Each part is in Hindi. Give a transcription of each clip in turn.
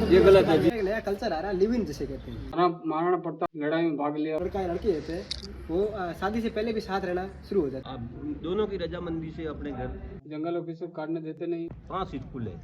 ये गलत है जी। एक नया कल्चर आ रहा है, लिव इन जिसे कहते हैं। महाराणा प्रताप लड़ाई में भाग लिया। लड़का या लड़की रहते हैं वो शादी से पहले भी साथ रहना शुरू हो जाता है। आप दोनों की रजामंदी से अपने घर जंगलों की सब काटने देते नहीं। 5 स्कूल है।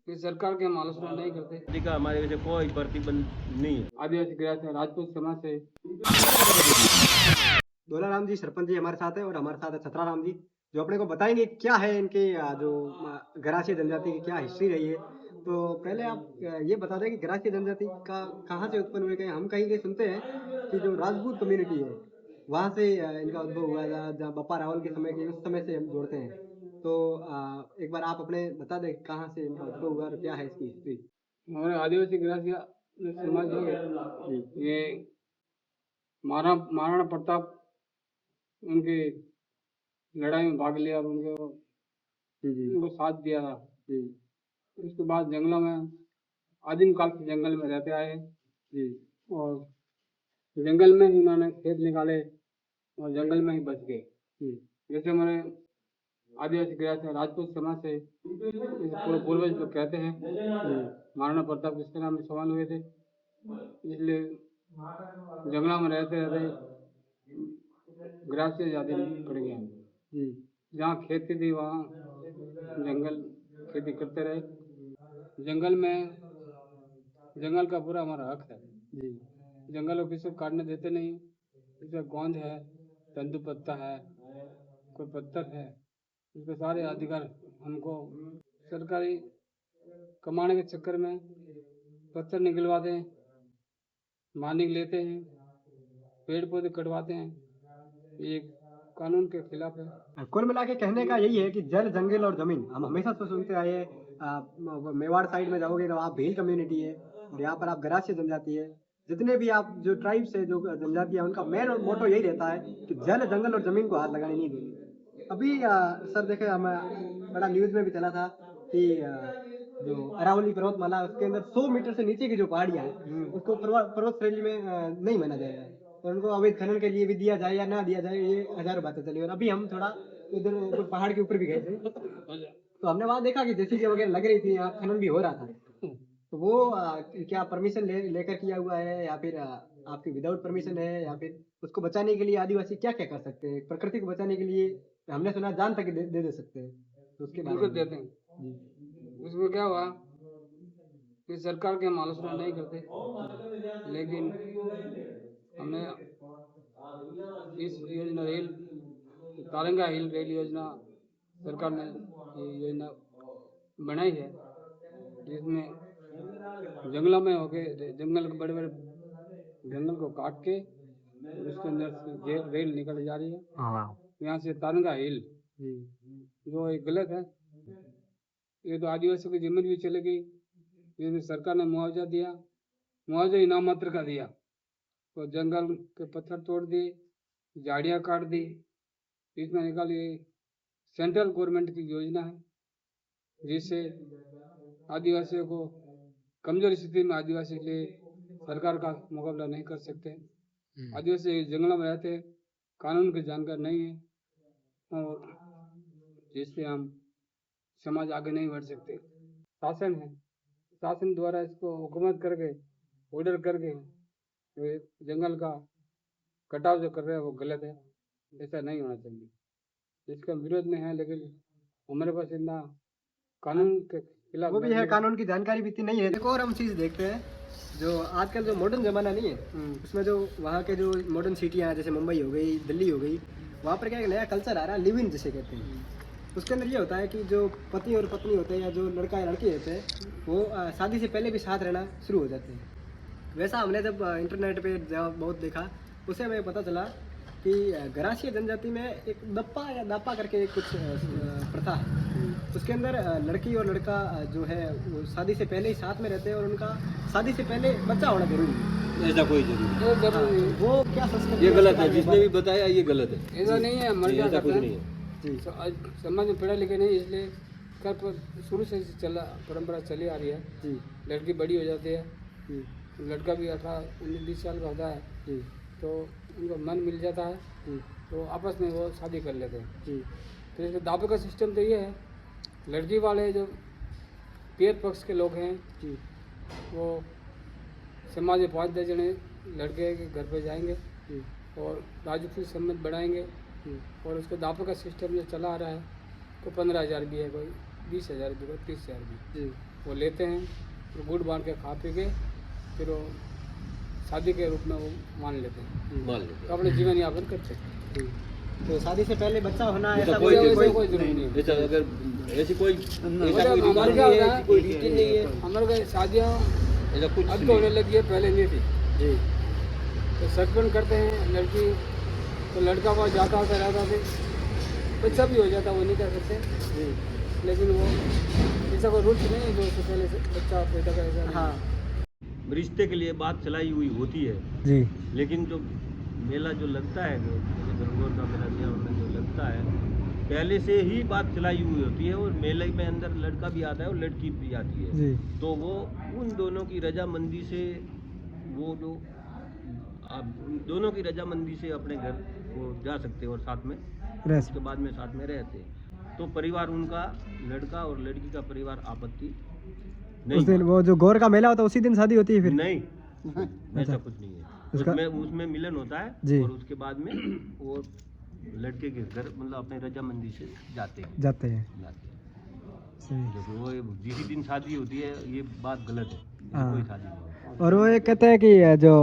ये सरकार के हम आलोचना नहीं करते। देखा हमारे वजह कोई प्रतिबंध नहीं है। आदिवासी गिराज से राजपूत समाज से दोलाराम जी सरपंच जी हमारे साथ है और हमारे साथ है छतराराम जी जो अपने को बताएंगे क्या है इनके जो गरासिया जनजाति की क्या हिस्ट्री रही है। तो पहले आप ये बता दें कि गरासिया जनजाति का कहाँ से उत्पन्न हुए। कहीं हम कहीं सुनते हैं कि जो राजपूत कम्युनिटी है वहाँ से इनका उद्भव हुआ था, जहाँ बप्पा रावल के समय के उस समय से हम जोड़ते हैं। तो एक बार आप अपने बता दें कहाँ से इनका उद्भव हुआ और क्या है इसकी हिस्ट्री। हमारे आदिवासी गिरासिया समाज है ये महाराणा प्रताप उनकी लड़ाई में भाग लिया और उनको साथ दिया था। उसके बाद जंगलों में आदिम काल से जंगल में रहते आए और जंगल में ही उन्होंने खेत निकाले और जंगल में ही बच गए। जैसे हमारे आदिवासी गिराज राजपूत समाज से पूर्वज लोग कहते हैं महाराणा प्रताप किसके नाम में सवाल हुए थे, इसलिए जंगलों में रहते रहते ग्रासीय जाति पड़ गया। जहाँ खेती थी वहाँ जंगल खेती करते रहे। जंगल का पूरा हमारा हक है। जंगलों की सब काटने देते नहीं। जैसे गोंद है, तंदू पत्ता है, कोई पत्थर है, इसके सारे अधिकार हमको सरकारी कमाने के चक्कर में पत्थर निकलवाते हैं, मालिक लेते हैं, पेड़ पौधे कटवाते हैं। ये कानून के खिलाफ है। कुल मिला के कहने का यही है कि जल जंगल और जमीन हम हमेशा से सुनते आए हैं। मेवाड़ साइड में जाओगे तो आप भील कम्युनिटी है और यहाँ पर आप गरासिया जनजाति है। जितने भी आप जो ट्राइब्स है जो जनजातियां उनका मेन मोटो यही रहता है कि जल जंगल और जमीन को हाथ लगाने नहीं देंगे। अभी सर देखे हमें बड़ा न्यूज में भी चला था कि जो अरावली पर्वतमाला उसके अंदर 100 मीटर से नीचे की जो पहाड़ियां हैं उसको पर्वत श्रेणी में नहीं माना जाएगा और उनको अवैध खनन के लिए भी दिया जाए या ना दिया जाए ये हजारों बातें चली। और अभी हम थोड़ा उधर ऊपर पहाड़ के ऊपर भी गए थे तो हमने वहां देखा कि जेसीबी वगैरह लग रही थी, यहाँ खनन भी हो रहा था। तो वो क्या परमिशन लेकर किया हुआ है या फिर आपकी विदाउट परमिशन है या फिर उसको बचाने के लिए आदिवासी क्या क्या कर सकते हैं। प्रकृति को बचाने के लिए हमने सुना जान तक दे सकते हैं, तो उसके बारे में देते हैं। उसमें क्या हुआ कि सरकार के हम आलोचना नहीं करते, लेकिन हमने इस योजना रेल तारंगा हिल रेल योजना सरकार ने ये योजना बनाई है जिसमें जंगलों में होके जंगल के बड़े बड़े जंगल को काट के उसके अंदर रेल निकल जा रही है यहाँ से तारंगा हिल, जो एक गलत है। ये तो आदिवासियों की जमीन भी चली गई, जिसमें सरकार ने मुआवजा दिया, मुआवजा इनाम मात्र का दिया, तो जंगल के पत्थर तोड़ दिए, झाड़ियाँ काट दी। इसमें निकाल ये सेंट्रल गवर्नमेंट की योजना है जिससे आदिवासियों को कमजोर स्थिति में आदिवासी के लिए सरकार का मुकाबला नहीं कर सकते। आदिवासी जंगलों में रहते, कानून की जानकारी नहीं है और जिससे हम समाज आगे नहीं बढ़ सकते। शासन है, शासन द्वारा इसको हुकूमत करके ऑर्डर करके जंगल का कटाव जो कर रहे हैं वो गलत है, ऐसा नहीं होना चाहिए। इसका विरोध में है, लेकिन हमारे पास इतना कानून के खिलाफ वो भी है, कानून की जानकारी भी इतनी नहीं है। एक और हम चीज़ देखते हैं जो आजकल जो मॉडर्न ज़माना नहीं है उसमें जो वहाँ के जो मॉडर्न सिटियाँ जैसे मुंबई हो गई, दिल्ली हो गई, वहाँ पर क्या एक नया कल्चर आ रहा है, लिव इन जिसे कहते हैं। उसके अंदर ये होता है कि जो पति और पत्नी होते हैं या जो लड़का या लड़की होते हैं वो शादी से पहले भी साथ रहना शुरू हो जाते हैं। वैसा हमने जब इंटरनेट पे जब बहुत देखा उसे हमें पता चला कि गरासिया जनजाति में एक दप्पा या दापा करके कुछ प्रथा है। उसके अंदर लड़की और लड़का जो है वो शादी से पहले ही साथ में रहते हैं और उनका शादी से पहले बच्चा होना जरूरी है। ऐसा कोई जरूरी हाँ, वो क्या संस्कृति ये गलत है, जिसने भी बताया ये गलत है। ऐसा नहीं है, मर ऐसा कुछ जाता नहीं है। जी तो आज समाज में पढ़ा लिखे नहीं, इसलिए कर शुरू से चला परंपरा चली आ रही है। जी लड़की बड़ी हो जाती है, जी लड़का भी 18-19-20 साल का होता है जी तो उनको मन मिल जाता है जी तो आपस में वो शादी कर लेते हैं। जी तो इसके दावे का सिस्टम तो ये है, लड़की वाले जो पेड़ पक्ष के लोग हैं जी वो समाज में 5-10 जने लड़के के घर पे जाएंगे और राजपूत सम्मत बढ़ाएंगे और उसको दापा का सिस्टम जो चला आ रहा है, तो 15,000 भी है, कोई 20,000 भी, कोई 30,000 भी वो लेते हैं, तो गुड़ बांध के खा पी के फिर वो शादी के रूप में वो मान लेते हैं, मान लेते तो अपने जीवन यापन करते हैं। तो शादी से पहले बच्चा होना ऐसा ऐसा कोई- कोई जरूरी नहीं है। ऐसा अगर ऐसी कोई ऐसा कोई हमारे रिवाज क्या नहीं होता है, है, ऐसी कोई रीति नहीं है, हमारे घर शादियाँ ऐसा कुछ अब तो नहीं होने है। लगी है, पहले नहीं थी। जी तो सटपन करते हैं लड़की, तो लड़का वहाँ जाता होता रहता थे, बच्चा भी हो जाता, वो नहीं कर सकते, जी लेकिन वो ऐसा कोई रूल्स नहीं है जो उससे पहले से बच्चा पैदा करेगा। हाँ रिश्ते के लिए बात चलाई हुई होती है, जी लेकिन जो मेला जो लगता है, जो जैसे गणगौर का मेला सियावर में जो लगता है, पहले से ही बात चलाई हुई होती है और मेले में अंदर लड़का भी आता है और लड़की भी आती है, जी तो वो उन दोनों की रजामंदी से वो जो आप उन दोनों की रजामंदी से अपने घर वो जा सकते हैं और साथ में रह उसके बाद में साथ में रहते हैं, तो परिवार उनका लड़का और लड़की का परिवार आपत्ति नहीं उस दिन वो जो गौर का मेला होता है उसी दिन शादी होती है फिर? नहीं ऐसा कुछ नहीं है, उसका- उसमें मिलन होता है जी। और उसके बाद में वो लड़के के घर मतलब अपने रजामंदी से जाते हैं जाते हैं। सही। जब वो जिस दिन शादी होती है ये बात गलत है, ऐसी हाँ। कोई शादी नहीं है। और वो ये कहते हैं कि जो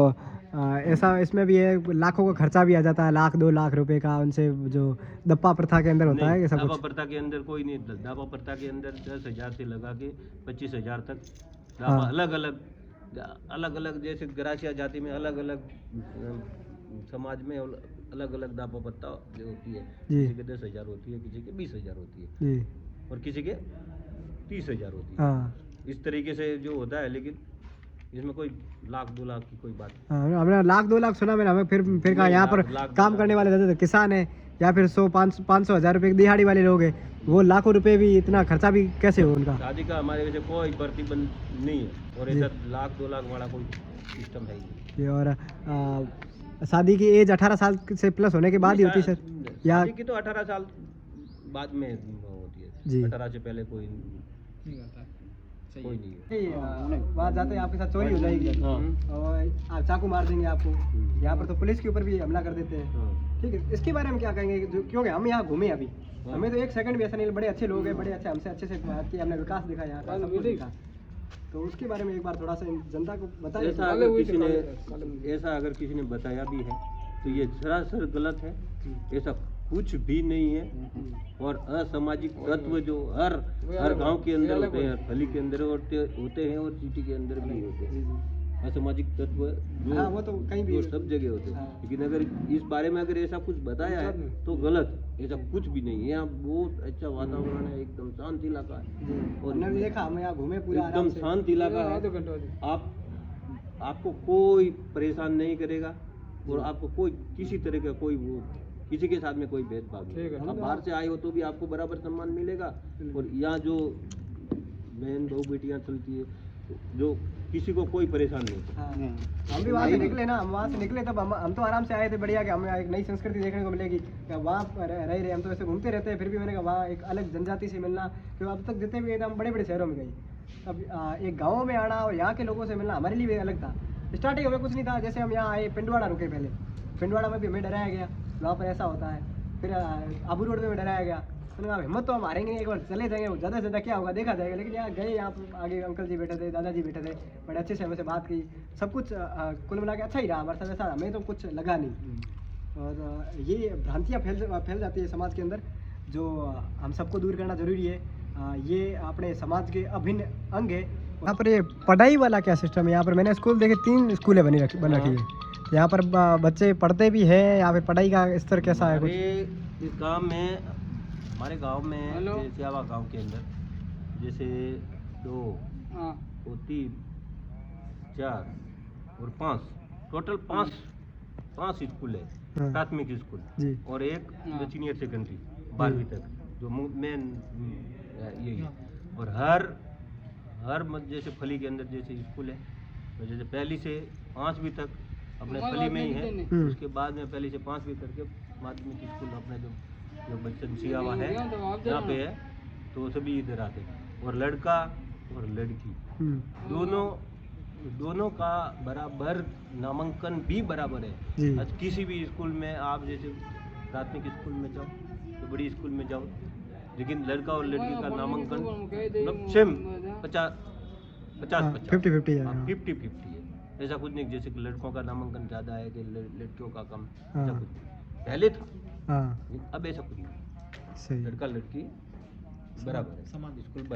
ऐसा इसमें भी है, लाखों का खर्चा भी आ जाता है, 1-2 लाख रुपए का उनसे जो दप्पा प्रथा के अंदर होता है, ये सब दावा कुछ। प्रथा के अंदर कोई नहीं, दावा प्रथा के अंदर 10,000 से लगा के 25,000 तक दावा हाँ। अलग अलग जैसे गरासिया जाति में अलग अलग समाज में अलग अलग दावा पत्ता जो होती है, जी। किसी के 10,000 होती है, किसी के 20,000 होती है जी और किसी के 30,000 होती है। हाँ इस तरीके से जो होता है, लेकिन इसमें कोई 1,00,000 2 लाख की कोई बात हाँ, हमने 1-2 लाख सुना मैंने, हमें फिर कहा नहीं, यहाँ पर लाख, काम 2 करने लाख। वाले ज़्यादातर किसान हैं या फिर 100-500 हज़ार रुपये की दिहाड़ी वाले लोग हैं, वो लाखों रुपए भी, इतना खर्चा भी कैसे हो उनका? शादी का हमारे वैसे कोई प्रतिबंध नहीं है और जी। ऐसा 1,00,000 2 लाख वाला कोई सिस्टम है ही नहीं। ये और शादी की एज 18 साल से प्लस होने के बाद ही होती है सर? या शादी की तो 18 साल बाद में होती है, जी। 18 से पहले कोई नहीं है। वहाँ जाते हैं आपके साथ चोरी हो जाएगी हाँ। और आप चाकू मार देंगे आपको, यहाँ पर तो पुलिस के ऊपर भी हमला कर देते हैं। हाँ। ठीक है, इसके बारे में क्या कहेंगे? क्योंकि हम यहाँ घूमे अभी, हाँ। हमें तो 1 सेकंड भी ऐसा नहीं, बड़े अच्छे लोग हैं, बड़े अच्छे हमसे अच्छे से बात की, हमने विकास दिखा यहाँ का, सब कुछ दिखा। तो उसके बारे में एक बार थोड़ा सा जनता को बताइए। ऐसा अगर किसी ने बताया भी है तो ये सरासर गलत है, ऐसा कुछ भी नहीं है। और असामाजिक तत्व जो हर गांव के अंदर होते हैं, गली के अंदर होते हैं और सिटी के अंदर भी होते हैं असामाजिक तत्व जो हाँ, वो तो कहीं भी जो सब जगह होते हैं। हाँ। लेकिन अगर इस बारे में अगर ऐसा कुछ बताया है तो गलत है, ऐसा कुछ भी नहीं है। यहाँ बहुत अच्छा वातावरण है, एकदम शांत इलाका है और हमने भी देखा, हम यहाँ घूमे पूरा आराम एकदम से। शांत इलाका है। आपको कोई परेशान नहीं करेगा और आपको कोई किसी तरह का कोई वो किसी के साथ में कोई भेदभाव नहीं। आप बाहर से आए हो तो भी आपको बराबर सम्मान मिलेगा। और यहाँ जो बहन बहू बेटियाँ चलती है जो किसी को कोई परेशान नहीं करता। हाँ। हम भी वहाँ से निकले ना, हम वहाँ से निकले तब हम तो आराम से आए थे, बढ़िया कि हमें एक नई संस्कृति देखने को मिलेगी। वहाँ पर रह रहे हम तो ऐसे घूमते रहते हैं, फिर भी मैंने कहा वहाँ एक अलग जनजाति से मिलना, क्योंकि अब तक जितने भी गए थे हम बड़े बड़े शहरों में गए, अब एक गाँव में आना और यहाँ के लोगों से मिलना हमारे लिए भी अलग था। स्टार्टिंग में कुछ नहीं था, जैसे हम यहाँ आए पिंडवाड़ा रुके, पहले पिंडवाड़ा में भी हमें डराया गया, वहाँ पर ऐसा होता है। फिर आबू रोड में डराया गया, मैंने कहा हिम्मत तो हम हारेंगे नहीं, एक बार चले जाएंगे, ज़्यादा से ज़्यादा क्या होगा देखा जाएगा। लेकिन यहाँ गए, यहाँ पर आगे अंकल जी बैठे थे, दादाजी बैठे थे, बड़े अच्छे से हमसे बात की, सब कुछ कुल मिला के अच्छा ही रहा हमारे साथ, ऐसा हमें तो कुछ लगा नहीं। और ये भ्रांतियाँ फैल जाती है समाज के अंदर, जो हम सबको दूर करना जरूरी है। ये अपने समाज के अभिन्न अंग है। यहाँ पर ये पढ़ाई वाला क्या सिस्टम है? यहाँ पर मैंने स्कूल देखे, 3 स्कूलें बन रखी है। यहाँ पर बच्चे पढ़ते भी हैं, यहाँ पे पढ़ाई का स्तर कैसा है? कुछ इस गांव में, हमारे गांव में सियावा गांव के अंदर जैसे 2 और 3 4 और 5 टोटल 5 स्कूल है, हाँ। प्राथमिक स्कूल जी। और एक जो सीनियर सेकेंडरी 12वीं तक जो मेन यही है। और हर जैसे फली के अंदर जैसे स्कूल है, तो जैसे पहली से 5वीं तक अपने फली में ही है, उसके बाद में पहली से 5वीं करके माध्यमिक स्कूल अपने जो बच्चन सियावा है यहाँ पे है, तो सभी इधर आते हैं। और लड़का और लड़की दोनों दोनों का बराबर नामांकन भी बराबर है। जी। आज किसी भी स्कूल में आप जैसे प्राथमिक स्कूल में जाओ तो बड़ी स्कूल में जाओ, लेकिन लड़का और लड़की का नामांकन मतलब सेम 50-50 50-50 है, हाँ। 50-50 है। ऐसा कुछ नहीं जैसे कि लड़कों का नामांकन ज़्यादा है कि लड़कियों का कम, ऐसा हाँ। कुछ नहीं। पहले था, हाँ लेकिन अब ऐसा कुछ नहीं, सही। लड़का लड़की बराबर है, स्कूल